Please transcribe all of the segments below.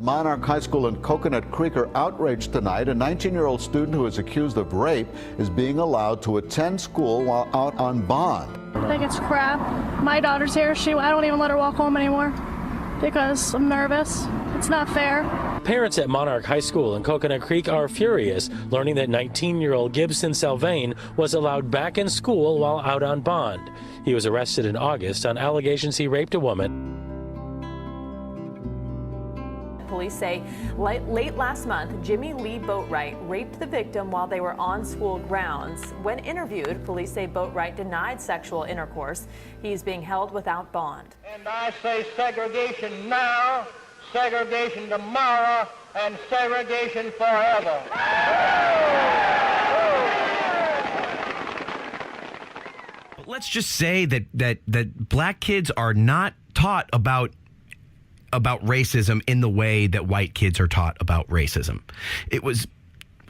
Monarch High School and Coconut Creek are outraged tonight. A 19-year-old student who is accused of rape is being allowed to attend school while out on bond. I think it's crap. My daughter's here. I don't even let her walk home anymore because I'm nervous. It's not fair. Parents at Monarch High School in Coconut Creek are furious, learning that 19-year-old Gibson Sylvain was allowed back in school while out on bond. He was arrested in August on allegations he raped a woman. Police say late last month, Jimmy Lee Boatwright raped the victim while they were on school grounds. When interviewed, police say Boatwright denied sexual intercourse. He's being held without bond. And I say segregation now, segregation tomorrow, and segregation forever. Let's just say that black kids are not taught about racism in the way that white kids are taught about racism. It was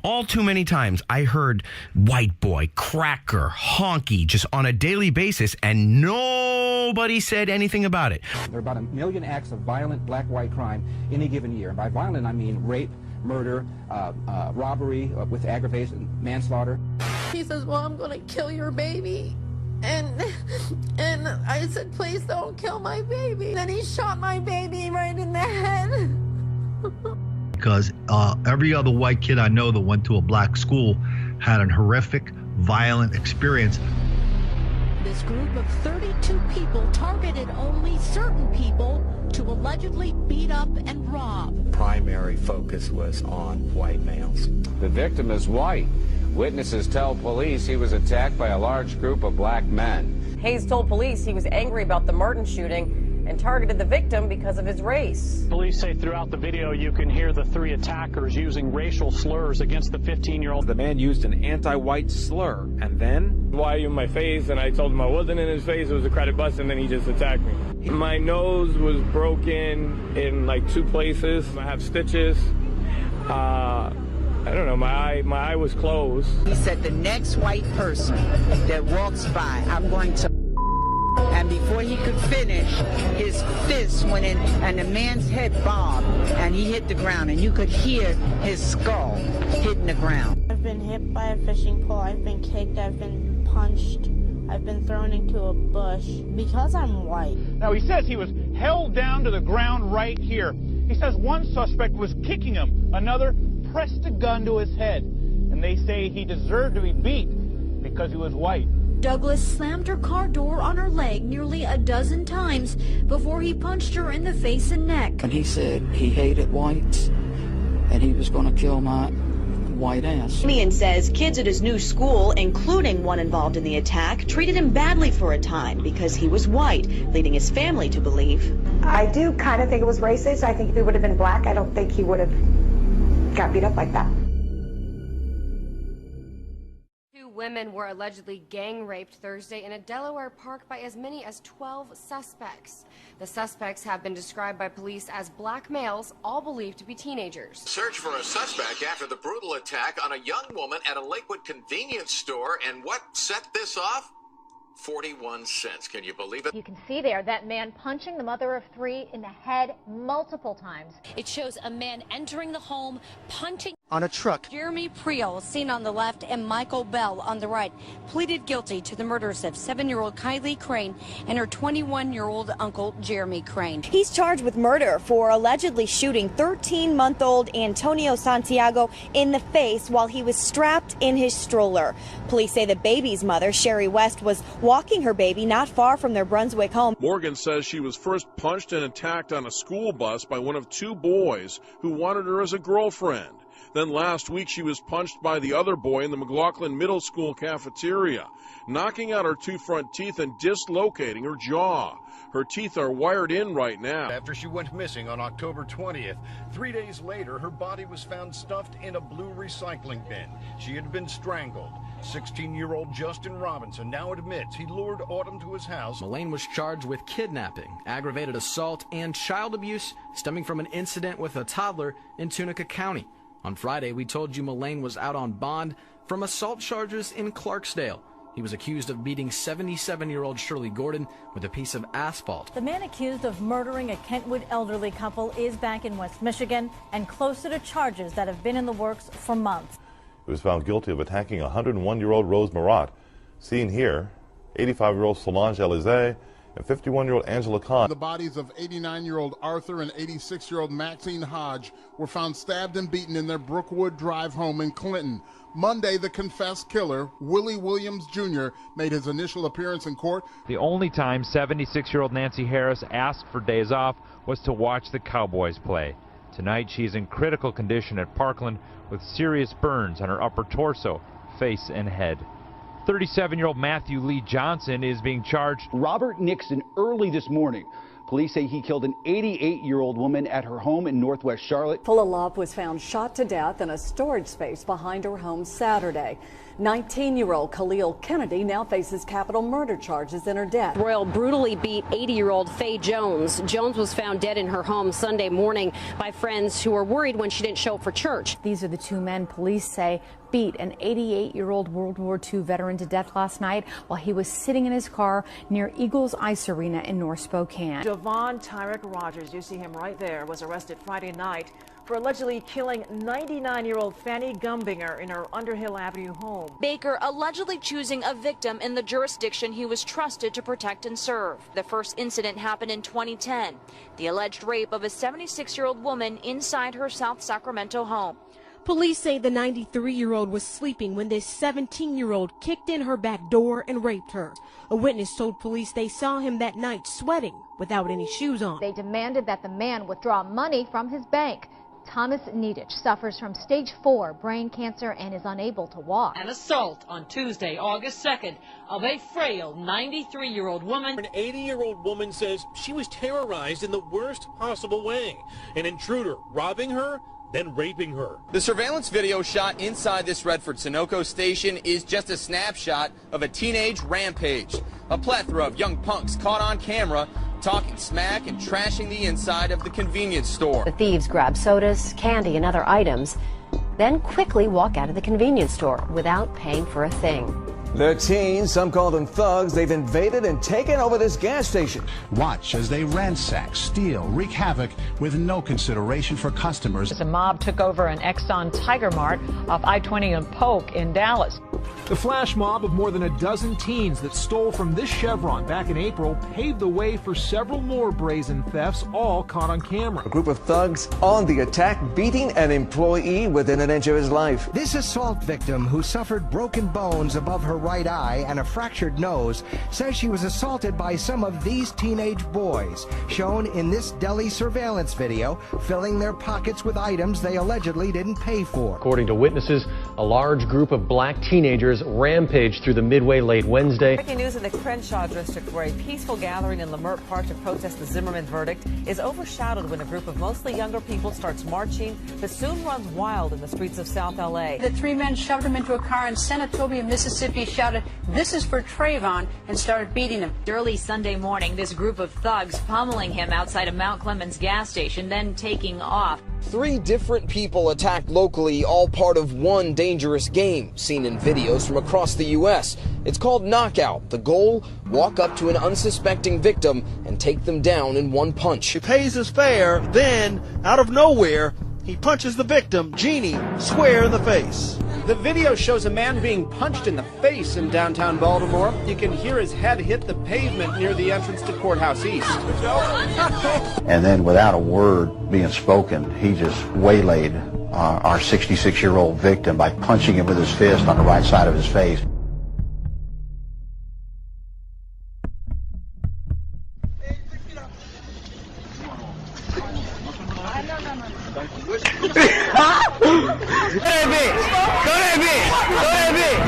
all too many times I heard white boy, cracker, honky just on a daily basis, and nobody said anything about it. There are about 1 million acts of violent black-white crime in a given year. And by violent, I mean rape, murder, robbery with aggravated manslaughter. He says, well, I'm going to kill your baby. And I said, please don't kill my baby. Then he shot my baby right in the head. Because every other white kid I know that went to a black school had an horrific, violent experience. This group of 32 people targeted only certain people to allegedly beat up and rob. Primary focus was on white males. The victim is white. Witnesses tell police he was attacked by a large group of black men. Hayes told police he was angry about the Martin shooting and targeted the victim because of his race. Police say throughout the video you can hear the 3 attackers using racial slurs against the 15-year-old. The man used an anti-white slur, and then... Why are you in my face? And I told him I wasn't in his face, it was a credit bus, and then he just attacked me. My nose was broken in like 2 places. I have stitches. I don't know, my eye was closed. He said the next white person that walks by, I'm going to... And before he could finish, his fist went in and the man's head bobbed and he hit the ground and you could hear his skull hitting the ground. I've been hit by a fishing pole, I've been kicked, I've been punched, I've been thrown into a bush because I'm white. Now he says he was held down to the ground right here. He says one suspect was kicking him, another pressed a gun to his head, and they say he deserved to be beat because he was white. Douglas slammed her car door on her leg nearly a dozen times before he punched her in the face and neck. And he said he hated whites and he was going to kill my white ass. Meehan says kids at his new school, including one involved in the attack, treated him badly for a time because he was white, leading his family to believe. I do kind of think it was racist. I think if he would have been black, I don't think he would have got beat up like that. 2 women were allegedly gang raped Thursday in a Delaware park by as many as 12 suspects. The suspects have been described by police as black males, all believed to be teenagers. Search for a suspect after the brutal attack on a young woman at a Lakewood convenience store. And what set this off? 41 cents. Can you believe it? You can see there that man punching the mother of 3 in the head multiple times. It shows a man entering the home, punching on a truck. Jeremy Priel, seen on the left, and Michael Bell on the right, pleaded guilty to the murders of 7-year-old Kylie Crane and her 21-year-old uncle, Jeremy Crane. He's charged with murder for allegedly shooting 13-month-old Antonio Santiago in the face while he was strapped in his stroller. Police say the baby's mother, Sherry West, was walking her baby not far from their Brunswick home. Morgan says she was first punched and attacked on a school bus by one of 2 boys who wanted her as a girlfriend. Then last week she was punched by the other boy in the McLaughlin Middle School cafeteria, knocking out her 2 front teeth and dislocating her jaw. Her teeth are wired in right now. After she went missing on October 20th, 3 days later, her body was found stuffed in a blue recycling bin. She had been strangled. 16-year-old Justin Robinson now admits he lured Autumn to his house. Mullane was charged with kidnapping, aggravated assault, and child abuse stemming from an incident with a toddler in Tunica County. On Friday, we told you Mullane was out on bond from assault charges in Clarksdale. He was accused of beating 77-year-old Shirley Gordon with a piece of asphalt. The man accused of murdering a Kentwood elderly couple is back in West Michigan and closer to charges that have been in the works for months. He was found guilty of attacking 101-year-old Rose Marat. Seen here, 85-year-old Solange Elize and 51-year-old Angela Kahn. The bodies of 89-year-old Arthur and 86-year-old Maxine Hodge were found stabbed and beaten in their Brookwood Drive home in Clinton. Monday, the confessed killer, Willie Williams Jr., made his initial appearance in court. The only time 76-year-old Nancy Harris asked for days off was to watch the Cowboys play. Tonight, she's in critical condition at Parkland with serious burns on her upper torso, face, and head. 37-year-old Matthew Lee Johnson is being charged. Robert Nixon early this morning. Police say he killed an 88-year-old woman at her home in Northwest Charlotte. Fulalov was found shot to death in a storage space behind her home Saturday. 19-year-old Khalil Kennedy now faces capital murder charges in her death. Royal brutally beat 80-year-old Faye Jones. Jones was found dead in her home Sunday morning by friends who were worried when she didn't show up for church. These are the two men police say beat an 88-year-old World War II veteran to death last night while he was sitting in his car near Eagles Ice Arena in North Spokane. Javon Tyrek Rogers, you see him right there, was arrested Friday night for allegedly killing 99-year-old Fanny Gumbinger in her Underhill Avenue home. Baker allegedly choosing a victim in the jurisdiction he was trusted to protect and serve. The first incident happened in 2010, the alleged rape of a 76-year-old woman inside her South Sacramento home. Police say the 93-year-old was sleeping when this 17-year-old kicked in her back door and raped her. A witness told police they saw him that night sweating without any shoes on. They demanded that the man withdraw money from his bank. Thomas Nedich suffers from stage 4 brain cancer and is unable to walk. An assault on Tuesday, August 2nd, of a frail 93-year-old woman. An 80-year-old woman says she was terrorized in the worst possible way. An intruder robbing her, then raping her. The surveillance video shot inside this Redford Sunoco station is just a snapshot of a teenage rampage. A plethora of young punks caught on camera talking smack and trashing the inside of the convenience store. The thieves grab sodas, candy, and other items, then quickly walk out of the convenience store without paying for a thing. They're teens, some call them thugs. They've invaded and taken over this gas station. Watch as they ransack, steal, wreak havoc with no consideration for customers. A mob took over an Exxon Tiger Mart off I-20 and Polk in Dallas. The flash mob of more than a dozen teens that stole from this Chevron back in April paved the way for several more brazen thefts, all caught on camera. A group of thugs on the attack, beating an employee within an inch of his life. This assault victim, who suffered broken bones above her right eye and a fractured nose, says she was assaulted by some of these teenage boys, shown in this deli surveillance video, filling their pockets with items they allegedly didn't pay for. According to witnesses, a large group of black teenagers rampaged through the Midway late Wednesday. Breaking news in the Crenshaw district, where a peaceful gathering in Leimert Park to protest the Zimmerman verdict is overshadowed when a group of mostly younger people starts marching that soon runs wild in the streets of South LA. The three men shoved him into a car in Senatobia, Mississippi, shouted, "This is for Trayvon," and started beating him. Early Sunday morning, this group of thugs pummeling him outside of Mount Clemens gas station, then taking off. 3 different people attacked locally, all part of one dangerous game, seen in videos from across the U.S. It's called Knockout. The goal, walk up to an unsuspecting victim and take them down in one punch. He pays his fare, then, out of nowhere, he punches the victim, Jeannie, square in the face. The video shows a man being punched in the face in downtown Baltimore. You can hear his head hit the pavement near the entrance to Courthouse East. And then without a word being spoken, he just waylaid our 66-year-old victim by punching him with his fist on the right side of his face. Go that bitch! Go that bitch! Go that bitch!